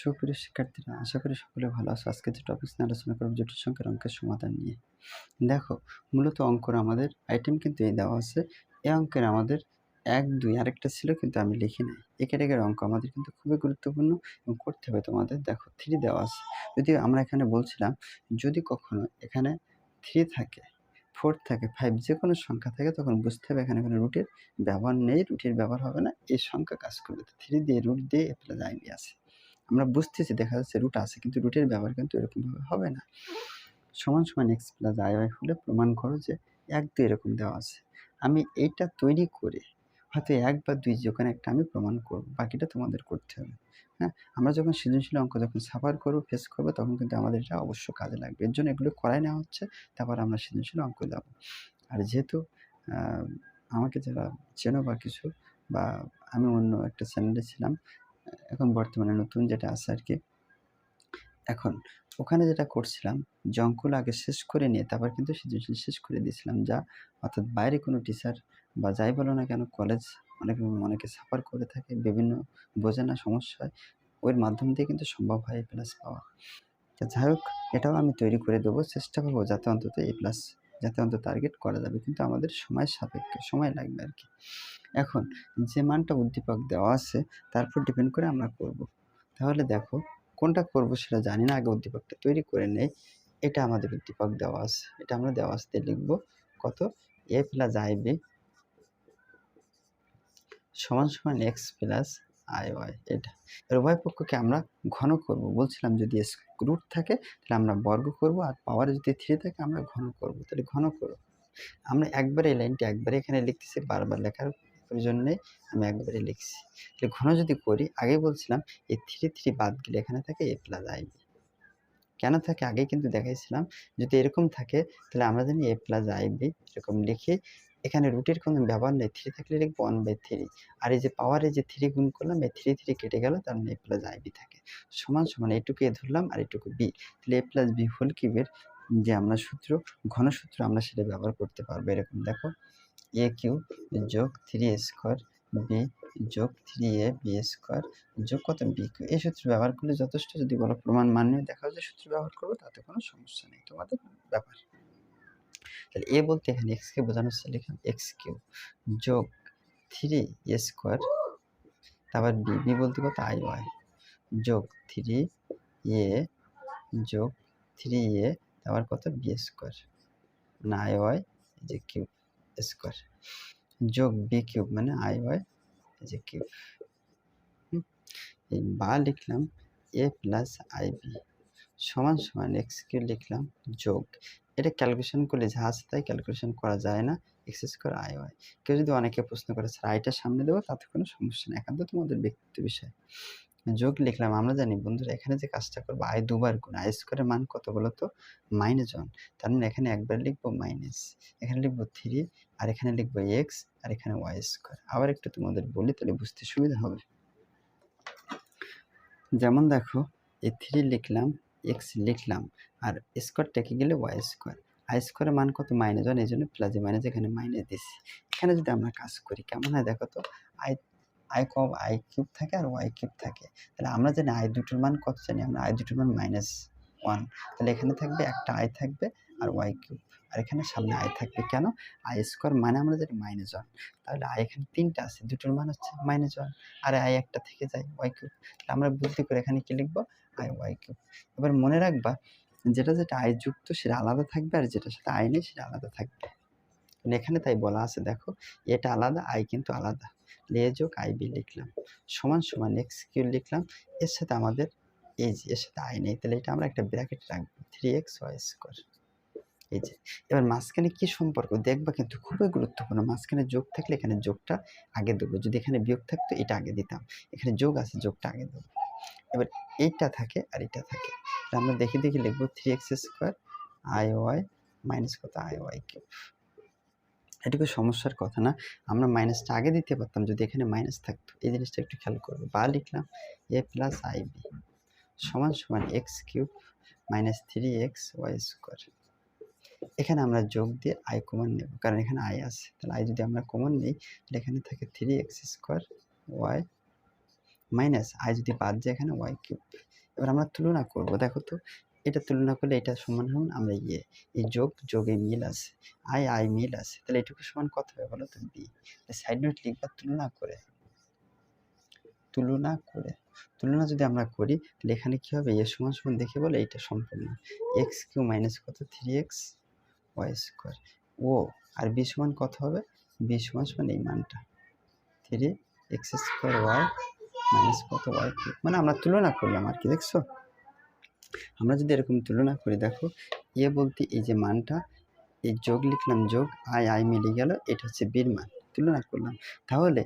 সুপ্রিয় শিক্ষার্থীরা, আশা করি সকলে ভালো আছো। আজকে যে টপিক নিয়ে আলোচনা করব জটিল সংখ্যার অঙ্কের সমাধান নিয়ে। দেখো, মূলত অঙ্কর আমাদের আইটেম কিন্তু এই দেওয়া আছে। এই অঙ্কের আমাদের 1, 2 আরেকটা ছিল কিন্তু আমি লিখি নাই। এই ক্যাটাগরির অঙ্ক আমাদের কিন্তু খুবই গুরুত্বপূর্ণ এবং করতে হবে তোমাদের। দেখো 3 দেওয়া আছে। যদিও আমরা এখানে বলছিলাম যদি কখনো এখানে 3 থাকে, 4 থাকে, 5 যেকোনো সংখ্যা থাকে তখন বুঝতে হবে এখানে কোনো রুটের ব্যবহার নেই, রুটের ব্যবহার হবে না, এই সংখ্যা কাজ করবে। তো 3 দিয়ে রুট দিয়ে a + ib আছে। আমরা বুঝতেছি দেখা যাচ্ছে রুট আছে কিন্তু রুটের ব্যবহার কিন্তু এরকমভাবে হবে না। সমান সমান x প্লাস আই ওয়াই হলে প্রমাণ করো যে 1, 2 এরকম দেওয়া আছে। আমি এইটা তৈরি করে হয়তো 1 বা 2 যে কোনো একটা আমি প্রমাণ করব, বাকিটা তোমাদের করতে হবে। হ্যাঁ, আমরা যখন সৃজনশীল অঙ্ক যখন সাফার করবো, ফেস করবো, তখন কিন্তু আমাদের এটা অবশ্য কাজে লাগবে। এর জন্য এগুলো করাই নেওয়া হচ্ছে, তারপর আমরা সৃজনশীল অঙ্ক যাব। আর যেহেতু আমাকে যারা চেনো বা কিছু, বা আমি অন্য একটা চ্যানেলে ছিলাম, এখন বর্তমানে নতুন যেটা আছে আর কি, এখন ওখানে যেটা করছিলাম যে অঙ্কগুলো আগে শেষ করে নিয়ে তারপর কিন্তু সৃজনশীল শেষ করে দিয়েছিলাম, যা অর্থাৎ বাইরে কোনো টিচার বা যাই বলো না কেন, কলেজ অনেকে সাফার করে থাকে, বিভিন্ন বোঝে না, সমস্যা হয়, ওর মাধ্যম দিয়ে কিন্তু সম্ভব হয় এ প্লাস পাওয়া। তো যাই হোক, এটাও আমি তৈরি করে দেবো, চেষ্টা করবো যাতে অন্তত এ প্লাস যাতে অন্তত টার্গেট করা যাবে, কিন্তু আমাদের সময় সাপেক্ষে সময় লাগবে আর কি। এখন যে মানটা উদ্দীপক দেওয়া আছে তার উপর ডিপেন্ড করে আমরা করব। তাহলে দেখো কোনটা করব সেটা জানি না, আগে উদ্দীপকটা তৈরি করে নেই। এটা আমাদের উদ্দীপক দেওয়া আছে, এটা আমরা দেওয়া আছে লিখব কত, a + ib সমান সমান x + iy। এটা এর উভয় পক্ষকে আমরা ঘন করব। বলছিলাম যদি রুট থাকে তাহলে আমরা বর্গ করব, আর পাওয়ারে যদি 3 থাকে আমরা ঘন করব। তাহলে ঘন করব, আমরা একবারে এই লাইনটা একবারে এখানে লিখতেছি, বারবার লেখার প্রয়োজন নেই, আমি একবারে লিখছি। তাহলে ঘন যদি করি, আগে বলছিলাম এই 3 3 বাদ গেলে এখানে থাকে a + ib। কেন থাকে আগে কিন্তু দেখাইছিলাম, যদি এরকম থাকে তাহলে আমরা জানি a + ib এরকম লিখি, এখানে রুটের কোনো ব্যবহার নেই, 3 থাকলে লিখবো 1/3, আর এই যে পাওয়ারে যে 3 গুণ করলাম, এই 3 3 কেটে গেল, তার মানে a + ib থাকে। সমান সমান এইটুকু a ধরলাম আর এইটুকু b, তাহলে a + b হোল কিউবের যে আমরা সূত্র, ঘন সূত্র, আমরা সেটা ব্যবহার করতে পারবো। এরকম দেখো, a কিউব যোগ 3a স্কোয়ার b যোগ 3a b স্কোয়ার যোগ কত b কিউব, এই সূত্র ব্যবহার করলে যথেষ্ট। যদি বলো প্রমাণ মান্য দেখা যায় সূত্র ব্যবহার করবো, তাতে কোনো সমস্যা নেই, তোমাদের ব্যাপার। তাহলে a বলতে এখানে x কে বোঝানো হচ্ছে, লিখলাম x কিউব যোগ 3a স্কোয়ার, তারপর b বলতে কত i y যোগ 3a যোগ 3a, তারপর কত b স্কোয়ার মানে i y যে কিউব স্কোয়ার যোগ বি কিউব মানে আই ওয়াই যে কিউব। এই বা লিখলাম a + ib সমান সমান এক্স কিউব লিখলাম যোগ, এটা ক্যালকুলেশন করলে যা আছে তাই, ক্যালকুলেশন করা যায় না, x² আই ওয়াই। কেউ যদি অনেকে প্রশ্ন করে স্যার আইটা সামনে দেবো, তাতে কোনো সমস্যা নেই, একান্ত তোমাদের ব্যক্তিগত বিষয়। যোগ লিখলাম, আমরা জানি বন্ধুরা এখানে যে কাজটা করবো, আই দুবার গুণ, আই স্কোয়ারের মান কত বলো তো, -1, তার মানে এখানে একবার লিখবো মাইনাস, এখানে লিখবো 3, আর এখানে লিখবো এক্স, আর এখানে y²। আবার একটু তোমাদের বলি তাহলে বুঝতে সুবিধা হবে। যেমন দেখো, এই 3 লিখলাম, এক্স লিখলাম, আর স্কোয়ার টেকে গেলে y², আই স্কোয়ারের মান কত -1, এই জন্য প্লাসে মাইনাস এখানে মাইনাস দিচ্ছি। এখানে যদি আমরা কাজ করি কেমন হয় দেখো তো, আই কিউব থাকে আর ওয়াই কিউব থাকে, তাহলে আমরা জানি আই দুটোর মান কত, জানি আমরা আই দুটোর মান -1, তাহলে এখানে থাকবে একটা আই থাকবে আর ওয়াই কিউব, আর এখানে সামনে আই থাকবে। কেন, আই স্কোয়ার মানে আমরা জানি -1, তাহলে আই এখানে 3টা আছে, দুটোর মান হচ্ছে -1, আর আই একটা থেকে যায় ওয়াই কিউব, তাহলে আমরা বুদ্ধি করে এখানে কি লিখবো, আই ওয়াই কিউব। এবার মনে রাখবা যেটা যেটা আই যুক্ত সেটা আলাদা থাকবে, আর যেটার সাথে আই নেই সেটা আলাদা থাকবে। এখানে তাই বলা আছে, দেখো এটা আলাদা, আই কিন্তু আলাদা, এ যোগ আই বি লিখলাম সমান সমান এক্স কিউব লিখলাম, এর সাথে আমাদের এই যে এর সাথে আই নেই, তাহলে এটা আমরা একটা ব্র্যাকেট রাখবো 3xy²। এই যে এবার মাঝখানে কি সম্পর্ক দেখবা, কিন্তু খুবই গুরুত্বপূর্ণ, মাঝখানে যোগ থাকলে এখানে যোগটা আগে দেবো, যদি এখানে বিয়োগ থাকতো এটা আগে দিতাম, এখানে যোগ আছে যোগটা আগে দেবো। এবার এইটা থাকে আর এটা থাকে, আমরা দেখে দেখে লিখবো 3x² আই ওয়াই মাইনাস কত আই ওয়াই কিউব। এটুকু সমস্যার কথা না, আমরা মাইনাসটা আগে দিতে পারতাম যদি এখানে মাইনাস থাকতো, এই জিনিসটা একটু খেয়াল করবো। বা লিখলাম a + ib সমান সমান এক্স কিউব -3xy²। এখানে আমরা যোগ দিয়ে আই কমন নেব, কারণ এখানে আই আছে, তাহলে আই যদি আমরা কমন নিই তাহলে এখানে থাকে 3x² y মাইনাস আই যদি বাদ যায় এখানে ওয়াই কিউব। এবার আমরা তুলনা করব, দেখো তো এটা তুলনা করলে এটা সমান হন আমরা এই যোগে মিল আছে, আই মিল আছে, তাহলে এটুকু সমান কত হবে বলো তো বি। সাইড নোট লিখবা তুলনা যদি আমরা করি তাহলে এখানে কি হবে, এ সমান সমান দেখে বলে এইটা সম্পূর্ণ এক্স কিউ মাইনাস কত 3x ওয়াই স্কোয়ার ও আর বি সমান কত হবে, বি সমান সমান এই মানটা 3x স্কোয়ার ওয়াই মাইনাস কত ওয়াই কিউব। মানে আমরা তুলনা করলাম আর কি, দেখছো আমরা যদি এরকম তুলনা করি দেখো এ বলতে এই যে মানটা এই যোগ লিখলাম যোগ আই মিলে গেল, এটা হচ্ছে বির মান, তুলনা করলাম। তাহলে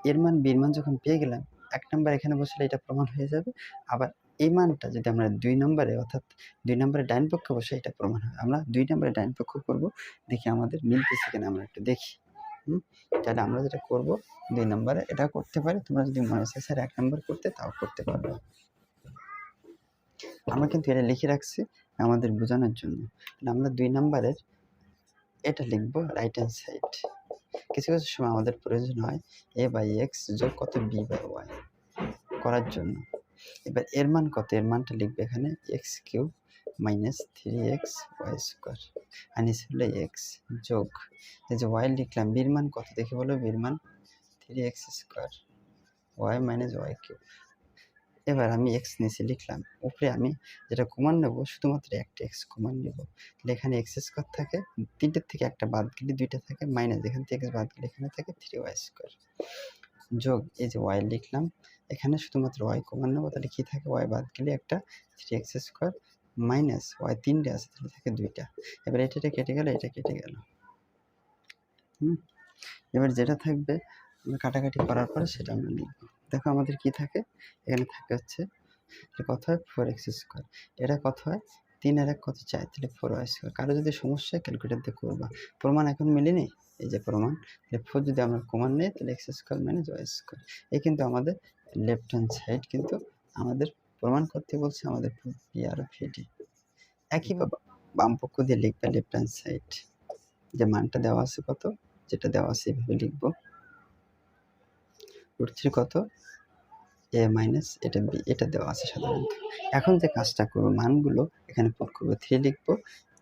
এর মান বির মান যখন পেয়ে গেলাম, 1 নম্বর এখানে বসলে এটা প্রমাণ হয়ে যাবে। আবার এই মানটা যদি আমরা 2 নম্বরে অর্থাৎ 2 নম্বরে ডাইন পক্ষে বসে এটা প্রমাণ হবে। আমরা 2 নম্বরে ডাইন পক্ষ করব, দেখি আমাদের মিলতেছে কিনা আমরা একটু দেখি। তাহলে আমরা যেটা করব 2 নম্বরে এটা করতে পারি, তোমরা যদি মনে হয় স্যার 1 নম্বর করতে তাও করতে পারবে। আমরা কিন্তু এটা লিখে রাখছি আমাদের বোঝানোর জন্য। আমরা 2 নম্বরের এটা লিখবো রাইট হ্যান্ড সাইড। কিছু কিছু সময় আমাদের প্রয়োজন হয় এ বাই এক্স যোগ কত বি বাই ওয়াই করার জন্য। এবার এর মান কত, এর মানটা লিখবে এখানে x cube minus 3x Y square আর নিচে হলো এক্স যোগ এই যে ওয়াই লিখলাম, বির মান কত দেখে বলো, বির মান 3x square Y minus Y cube. এবার আমি এক্স নিচে লিখলাম, উপরে আমি যেটা কমান নেব শুধুমাত্র একটা এক্স কমান নেব, তাহলে এখানে এক্স স্কোয়ার থাকে, 3টের থেকে একটা বাদ গেলে 2টা থাকে, মাইনাস এখান থেকে এক্স বাদ গেলে এখানে থাকে 3y স্কোয়ার যোগ এই যে ওয়াই লিখলাম, এখানে শুধুমাত্র ওয়াই কমান নেব, তাহলে কি থাকে ওয়াই বাদ গেলে একটা 3x স্কোয়ার মাইনাস ওয়াই 3টে আছে তাহলে থাকে 2টা। এবার এটা কেটে গেল, এটা কেটে গেল। এবার যেটা থাকবে আমরা কাটাকাটি করার পরে সেটা আমরা লিখব। দেখো আমাদের কি থাকে, এখানে থাকে হচ্ছে কত হয় 4x স্কোয়ার, এটা কত হয় 3 আর 1 কত 4, তাহলে 4y স্কোয়ার। কারো যদি সমস্যা ক্যালকুলেটর দিয়ে করবা, প্রমাণ এখন মিলেনি, এই যে প্রমাণ, তাহলে 4 যদি আমরা কমান নিই তাহলে x square minus Y square. এই কিন্তু আমাদের লেফট হ্যান্ড সাইড কিন্তু আমাদের প্রমাণ করতে বলছে আমাদের পি আর ভিডি। একইভাবে বাম পক্ষ দিয়ে লিখবে লেফট হ্যান্ড সাইড, যে মানটা দেওয়া আছে কত, যেটা দেওয়া আছে এইভাবে লিখবো √3 কত এ মাইনাস এটা বি, এটা দেওয়া আছে সাধারণত। এখন যে কাজটা করবো মানগুলো এখানে পুট করবো, 3 লিখবো,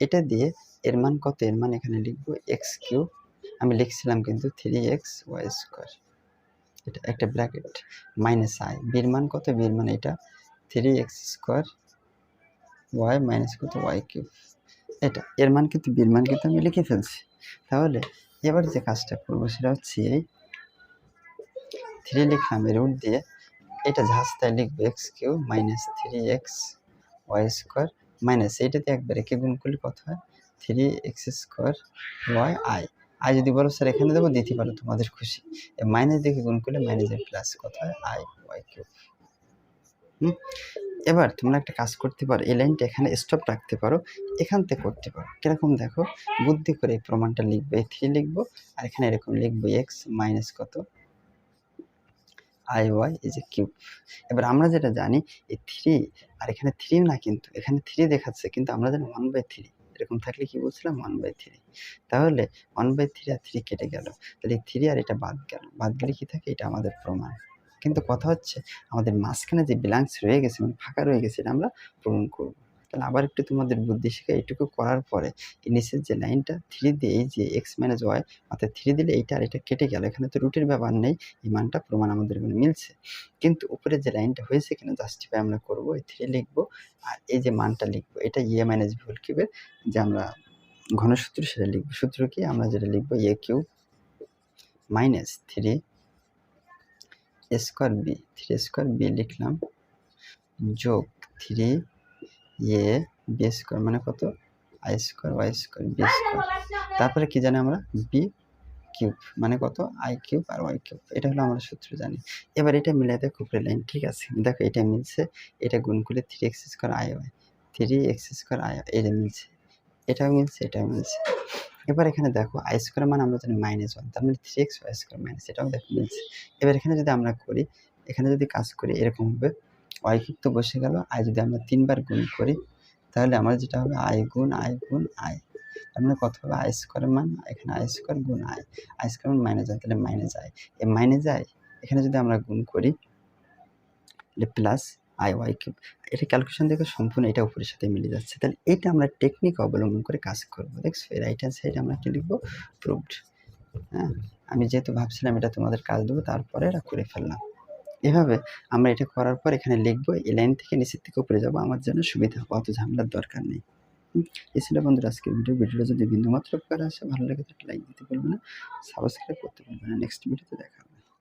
এটা দিয়ে এর মান কত, এর মান এখানে লিখবো এক্স কিউব, আমি লিখছিলাম কিন্তু 3x ওয়াই স্কোয়ার, এটা একটা ব্র্যাকেট মাইনাস আই, বির মান কত, বির মান এটা 3x স্কোয়ার ওয়াই মাইনাস কত ওয়াই কিউব, এটা এর মান কিন্তু বির মান কিন্তু আমি লিখে ফেলছি। তাহলে এবার যে কাজটা করবো সেটা হচ্ছে এই 3 লিখলাম, এর রুট দিয়ে এটা ঝাঁজটায় লিখবো X cube minus 3x Y square minus এইটাতে একবার একে গুণ করলে কত হয় 3x স্কোয়ার ওয়াই আই যদি বলো স্যার এখানে দেবো দিতে পারো তোমাদের খুশি, মাইনাস দেখে গুণ করলে মাইনাসের প্লাস কত হয় আই ওয়াই কিউব। এবার তোমরা একটা কাজ করতে পারো, এই লাইনটা এখানে স্টপ রাখতে পারো, এখান থেকে করতে পারো কিরকম দেখো, বুদ্ধি করে এই প্রমাণটা লিখবো, এই 3 লিখবো আর এখানে এরকম লিখবো এক্স মাইনাস কত I Y is A cube. এবার আমরা যেটা জানি এই 3 আর এখানে 3 না, কিন্তু এখানে 3 দেখাচ্ছে কিন্তু আমরা জানি 1/3, এরকম থাকলে কি বলছিলাম 1/3, তাহলে 1/3 আর 3 কেটে গেল, তাহলে 3 আর এটা বাদ গেলে কি থাকে, এটা আমাদের প্রমাণ। কিন্তু কথা হচ্ছে আমাদের মাঝখানে যে ব্ল্যাঙ্কস রয়ে গেছে মানে ফাঁকা রয়ে গেছে এটা আমরা পূরণ করব। তাহলে আবার একটু তোমাদের বুদ্ধি শিখে এইটুকু করার পরে এই নিচের যে লাইনটা 3 দিয়ে এই যে এক্স মাইনাস ওয়াই অর্থাৎ 3 দিলে এইটা আর এটা কেটে গেল, এখানে তো রুটের ব্যাপার নেই, এই মানটা প্রমাণ আমাদের এখানে মিলছে। কিন্তু উপরে যে লাইনটা হয়েছে কিনা জাস্টিফাই আমরা করবো, এই 3 লিখবো আর এই যে মানটা লিখবো এটা এ মাইনাস ভি হোল কিউবের যে আমরা ঘনসূত্র সেটা লিখবো। সূত্র কি, আমরা যেটা লিখবো a cube minus 3 square b, 3 square b লিখলাম যোগ 3 এ বি স্কোয়ার মানে কত i square y square b square, তারপরে কি জানি আমরা বি কিউব মানে কত আই কিউব আর ওয়াই কিউব, এটা হলো আমরা সূত্র জানি। এবার এটা মিলাই দেখো উপরে লাইন ঠিক আছে, দেখো এটা মিলছে, এটা গুণ করলে 3x square I Y 3x square I এটা মিলছে, এটাও মিলছে, এটাও মিলছে। এবার এখানে দেখো আই স্কোয়ার মান আমরা জানি -1, তার মানে 3x ওয়াই স্কোয়ার মাইনাস, এটাও দেখো মিলছে। এবার এখানে যদি আমরা করি, এখানে যদি কাজ করি এরকম হবে, ওয়াই কিউব তো বসে গেল, আই যদি আমরা 3 বার গুণ করি তাহলে আমার যেটা হবে আই গুণ আই গুণ আই, তার মানে কত হবে আই স্কোয়ারের মান এখানে আই স্কোয়ার গুণ আই স্কোয়ার মান -1 তাহলে মাইনাস আই, এই মাইনাস আই এখানে যদি আমরা গুণ করি প্লাস আই ওয়াই কিউব। এটা ক্যালকুলেশন দেখে সম্পূর্ণ এটা উপরের সাথে মিলে যাচ্ছে। তাহলে এটা আমরা টেকনিক অবলম্বন করে কাজ করবো। দেখছো রাইট হ্যান্ড সাইডে আমরা কি লিখবো, প্রুভড। হ্যাঁ, আমি যেহেতু ভাবছিলাম এটা তোমাদের কাজ দেবো, তারপরে এটা করে ফেললাম। এভাবে আমরা এটা করার পর এখানে লিখবো, এই লাইন থেকে নিচের থেকে উপরে যাবো, আমার জন্য সুবিধা হবে, অত ঝামেলার দরকার নেই। এই ছিল বন্ধুরা আজকের ভিডিওটা যদি বিন্দুমাত্র উপকার আসে, ভালো লাগে তো লাইক দিতে বলবে না, সাবস্ক্রাইব করতে বলবে না। নেক্সট ভিডিওতে দেখা হবে।